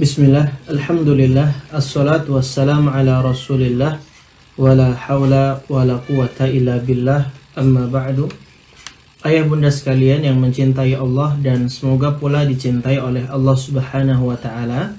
Bismillah, alhamdulillah, assalatu wassalamu ala rasulillah, wala hawla wala quwata illa billah, amma ba'du. Ayah bunda sekalian yang mencintai Allah dan semoga pula dicintai oleh Allah subhanahu wa ta'ala,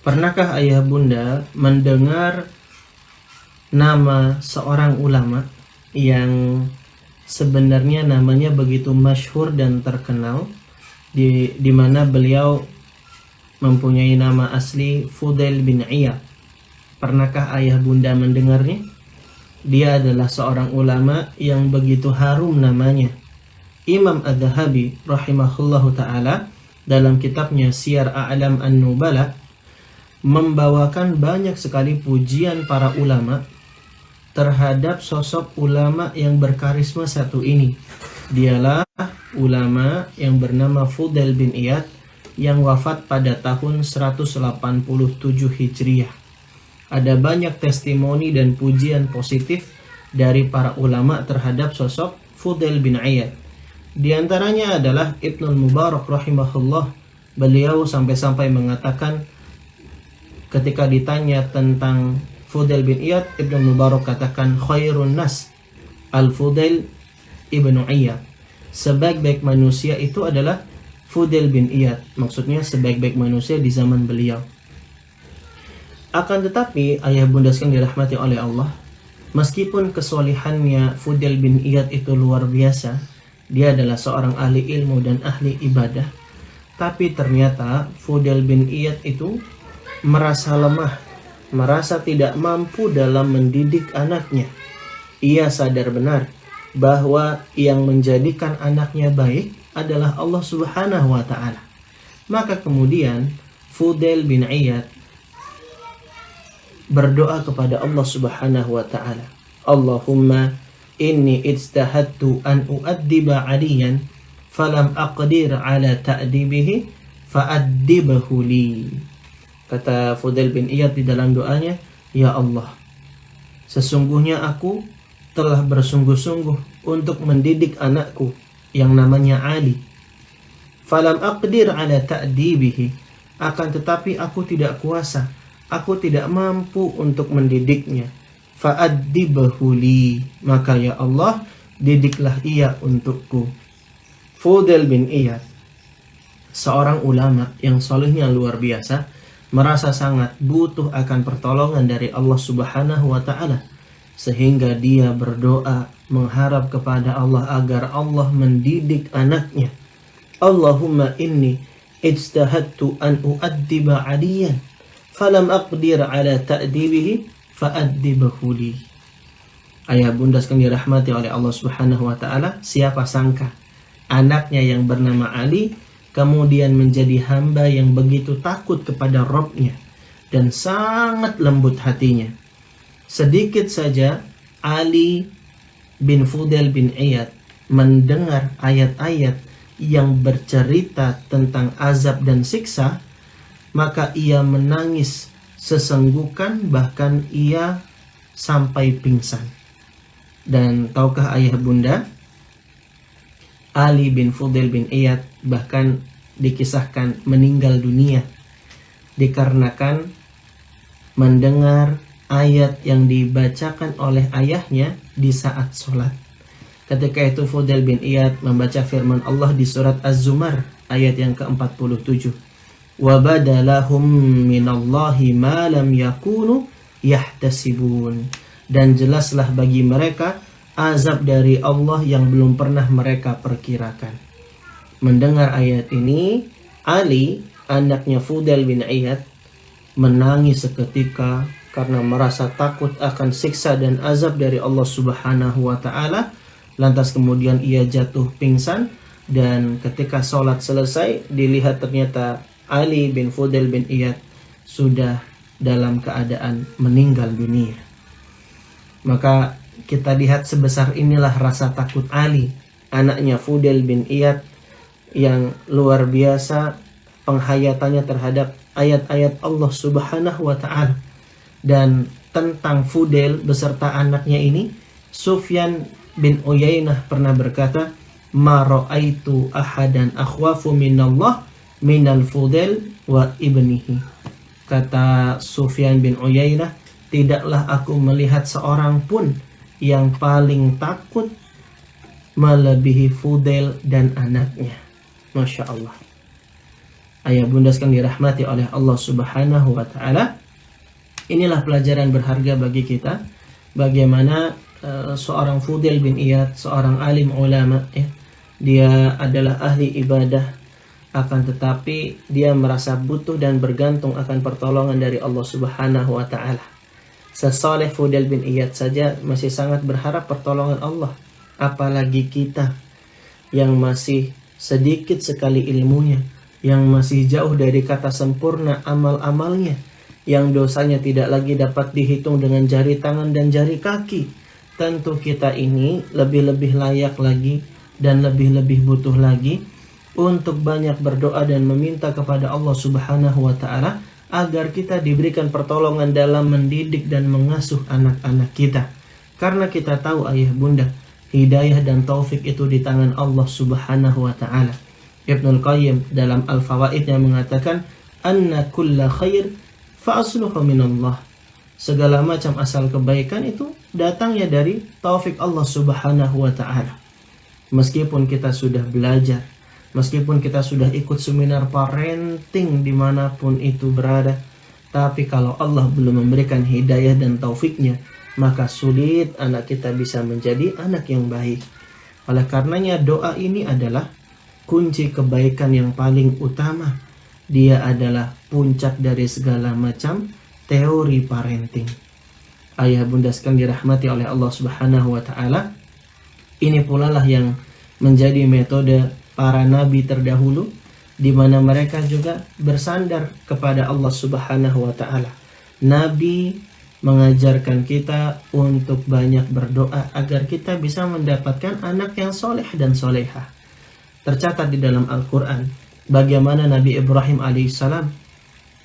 pernahkah ayah bunda mendengar nama seorang ulama yang sebenarnya namanya begitu masyhur dan terkenal, di mana beliau mempunyai nama asli Fudail bin Iyad? Pernahkah ayah bunda mendengarnya? Dia adalah seorang ulama yang begitu harum namanya. Imam Az-Zahabi rahimahullahu ta'ala dalam kitabnya Siyar A'lam An-Nubala membawakan banyak sekali pujian para ulama terhadap sosok ulama yang berkarisma satu ini. Dialah ulama yang bernama Fudail bin Iyad yang wafat pada tahun 187 Hijriah. Ada banyak testimoni dan pujian positif dari para ulama terhadap sosok Fudail bin Iyad. Di antaranya adalah Ibnul Mubarak rahimahullah. Beliau sampai-sampai mengatakan ketika ditanya tentang Fudail bin Iyad, Ibnul Mubarak katakan khairun nas al-Fudail ibnu Iyad. Sebaik-baik manusia itu adalah Fudail bin Iyad, maksudnya sebaik-baik manusia di zaman beliau. Akan tetapi ayah bunda sekalian dirahmati oleh Allah, meskipun kesolehannya Fudail bin Iyad itu luar biasa, dia adalah seorang ahli ilmu dan ahli ibadah, tapi ternyata Fudail bin Iyad itu merasa lemah, merasa tidak mampu dalam mendidik anaknya. Ia sadar benar bahwa yang menjadikan anaknya baik adalah Allah subhanahu wa ta'ala. Maka kemudian Fudail bin Iyad berdoa kepada Allah subhanahu wa ta'ala, Allahumma inni ijtahadtu an uaddiba aliyan falam aqdir ala ta'dibihi fa'addibahu li. Kata Fudail bin Iyad di dalam doanya, ya Allah, sesungguhnya aku telah bersungguh-sungguh untuk mendidik anakku yang namanya Ali. Falam aqdir ala ta'dibihi, akan tetapi aku tidak kuasa, aku tidak mampu untuk mendidiknya. Fa'addibahu li, maka ya Allah, didiklah ia untukku. Fudail bin Iyad, seorang ulama yang solehnya luar biasa, merasa sangat butuh akan pertolongan dari Allah subhanahu wa ta'ala, sehingga dia berdoa mengharap kepada Allah agar Allah mendidik anaknya. Allahumma inni ijtahadtu an uaddiba aliyan falam aqdir ala ta'dibihi fa'addibahu li. Ayah bunda sekalian dirahmati oleh Allah subhanahu wa ta'ala, siapa sangka anaknya yang bernama Ali kemudian menjadi hamba yang begitu takut kepada Rabbnya dan sangat lembut hatinya. Sedikit saja Ali bin Fudail bin Iyad mendengar ayat-ayat yang bercerita tentang azab dan siksa, maka ia menangis sesenggukan, bahkan ia sampai pingsan. Dan tahukah ayah bunda, Ali bin Fudail bin Iyad bahkan dikisahkan meninggal dunia dikarenakan mendengar ayat yang dibacakan oleh ayahnya di saat sholat. Ketika itu Fudail bin Iyad membaca firman Allah di surat Az-Zumar ayat yang ke-47. Wa badalahum minallahi ma lam yakunu yahtasibun. Dan jelaslah bagi mereka azab dari Allah yang belum pernah mereka perkirakan. Mendengar ayat ini, Ali, anaknya Fudail bin Iyad, menangis seketika karena merasa takut akan siksa dan azab dari Allah subhanahu wa ta'ala. Lantas kemudian ia jatuh pingsan, dan ketika sholat selesai dilihat ternyata Ali bin Fudail bin Iyad sudah dalam keadaan meninggal dunia. Maka kita lihat sebesar inilah rasa takut Ali, anaknya Fudail bin Iyad, yang luar biasa penghayatannya terhadap ayat-ayat Allah subhanahu wa ta'ala. Dan tentang Fudail beserta anaknya ini, Sufyan bin Uyainah pernah berkata, ma ra'aitu ahadan akhwafu minallah minal Fudail wa ibnihi. Kata Sufyan bin Uyainah, tidaklah aku melihat seorang pun yang paling takut melebihi Fudail dan anaknya. Masya Allah. Ayah bunda sekalian dirahmati oleh Allah Subhanahu wa ta'ala, inilah pelajaran berharga bagi kita, bagaimana seorang Fudail bin Iyad, seorang alim ulama, dia adalah ahli ibadah, akan tetapi dia merasa butuh dan bergantung akan pertolongan dari Allah Subhanahu wa ta'ala. Sesoleh Fudail bin Iyad saja masih sangat berharap pertolongan Allah, apalagi kita yang masih sedikit sekali ilmunya, yang masih jauh dari kata sempurna amal-amalnya, yang dosanya tidak lagi dapat dihitung dengan jari tangan dan jari kaki. Tentu kita ini lebih-lebih layak lagi dan lebih-lebih butuh lagi untuk banyak berdoa dan meminta kepada Allah Subhanahu wa ta'ala agar kita diberikan pertolongan dalam mendidik dan mengasuh anak-anak kita. Karena kita tahu ayah bunda, hidayah dan taufik itu di tangan Allah Subhanahu wa ta'ala. Ibnul Qayyim dalam Al-Fawaidnya mengatakan, anna kulla khair fa asluhu minallah. Segala macam asal kebaikan itu datangnya dari taufik Allah Subhanahu wa ta'ala. Meskipun kita sudah belajar, meskipun kita sudah ikut seminar parenting dimanapun itu berada, tapi kalau Allah belum memberikan hidayah dan taufiknya, maka sulit anak kita bisa menjadi anak yang baik. Oleh karenanya doa ini adalah kunci kebaikan yang paling utama. Dia adalah puncak dari segala macam teori parenting. Ayah bunda sekalian dirahmati oleh Allah Subhanahu wa ta'ala, ini pula lah yang menjadi metode para nabi terdahulu, di mana mereka juga bersandar kepada Allah Subhanahu wa ta'ala. Nabi mengajarkan kita untuk banyak berdoa agar kita bisa mendapatkan anak yang soleh dan solehah. Tercatat di dalam Al-Quran bagaimana Nabi Ibrahim alaihissalam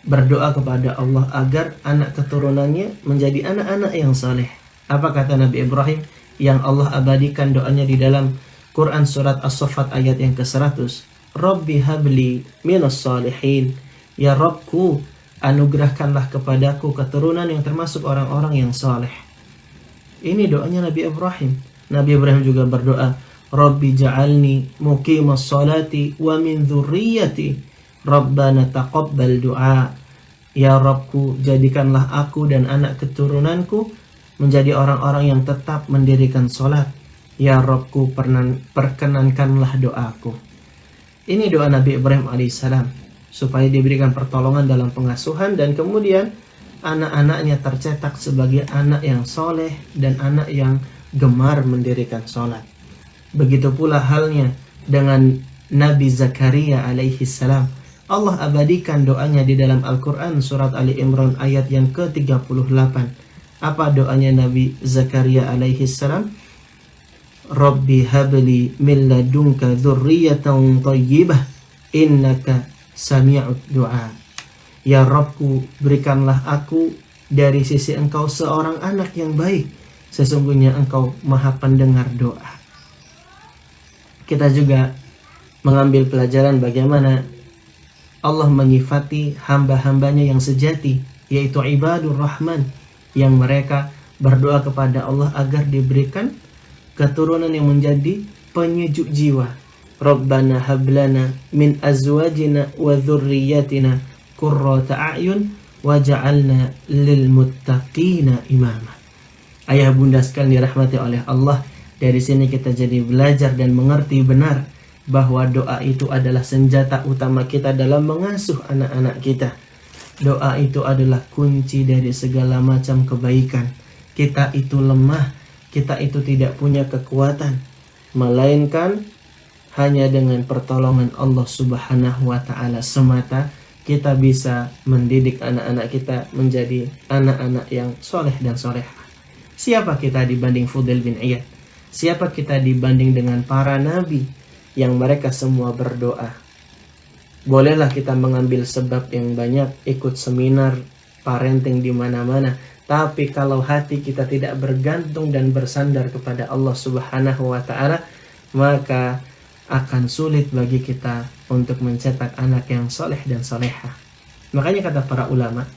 berdoa kepada Allah agar anak keturunannya menjadi anak-anak yang saleh. Apa kata Nabi Ibrahim yang Allah abadikan doanya di dalam Quran surat As-Saffat ayat yang ke-100? Rabbi habli minas salihin. Ya Rabbku, anugerahkanlah kepadaku keturunan yang termasuk orang-orang yang saleh. Ini doanya Nabi Ibrahim. Nabi Ibrahim juga berdoa, Rabbi ja'alni muqimas salati wa min dzurriyyati Rabbana taqabbal du'a. Ya Rabbku, jadikanlah aku dan anak keturunanku menjadi orang-orang yang tetap mendirikan salat. Ya Rabbku, perkenankanlah doaku. Ini doa Nabi Ibrahim alaihissalam supaya diberikan pertolongan dalam pengasuhan dan kemudian anak-anaknya tercetak sebagai anak yang soleh dan anak yang gemar mendirikan salat. Begitu pula halnya dengan Nabi Zakaria alaihi salam. Allah abadikan doanya di dalam Al-Quran surat Ali Imran ayat yang ke-38. Apa doanya Nabi Zakaria alaihi salam? Rabbi habli min ladunka dzurriyyatan thayyibah innaka sami'ud du'a. Ya Rabbku, berikanlah aku dari sisi engkau seorang anak yang baik. Sesungguhnya engkau maha pendengar doa. Kita juga mengambil pelajaran bagaimana Allah menyifati hamba-hambanya yang sejati, yaitu ibadur rahman, yang mereka berdoa kepada Allah agar diberikan keturunan yang menjadi penyejuk jiwa. Rabbana hablana min azwajina wa dzurriyyatina qurrata a'yun waj'alna lil muttaqina imama. Ayah bunda sekalian dirahmati oleh Allah, dari sini kita jadi belajar dan mengerti benar bahwa doa itu adalah senjata utama kita dalam mengasuh anak-anak kita. Doa itu adalah kunci dari segala macam kebaikan. Kita itu lemah, kita itu tidak punya kekuatan, melainkan hanya dengan pertolongan Allah Subhanahu wa ta'ala semata kita bisa mendidik anak-anak kita menjadi anak-anak yang soleh dan solehah. Siapa kita dibanding Fudail bin Iyad? Siapa kita dibanding dengan para nabi yang mereka semua berdoa? Bolehlah kita mengambil sebab yang banyak, ikut seminar parenting di mana-mana, tapi kalau hati kita tidak bergantung dan bersandar kepada Allah Subhanahu wa ta'ala, maka akan sulit bagi kita untuk mencetak anak yang soleh dan solehah. Makanya kata para ulama,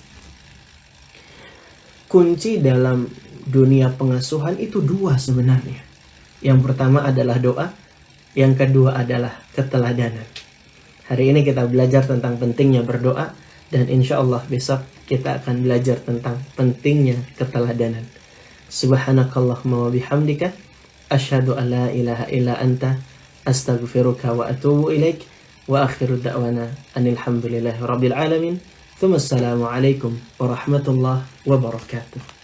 kunci dalam dunia pengasuhan itu dua sebenarnya. Yang pertama adalah doa, yang kedua adalah keteladanan. Hari ini kita belajar tentang pentingnya berdoa, dan insya Allah besok kita akan belajar tentang pentingnya keteladanan. Subhanakallahumma wa bihamdika, asyhadu an la ilaha illa anta, astaghfiruka wa atubu ilaik, wa akhiru da'wana anil hamdulillahi rabbil alamin. Assalamualaikum warahmatullahi wabarakatuh.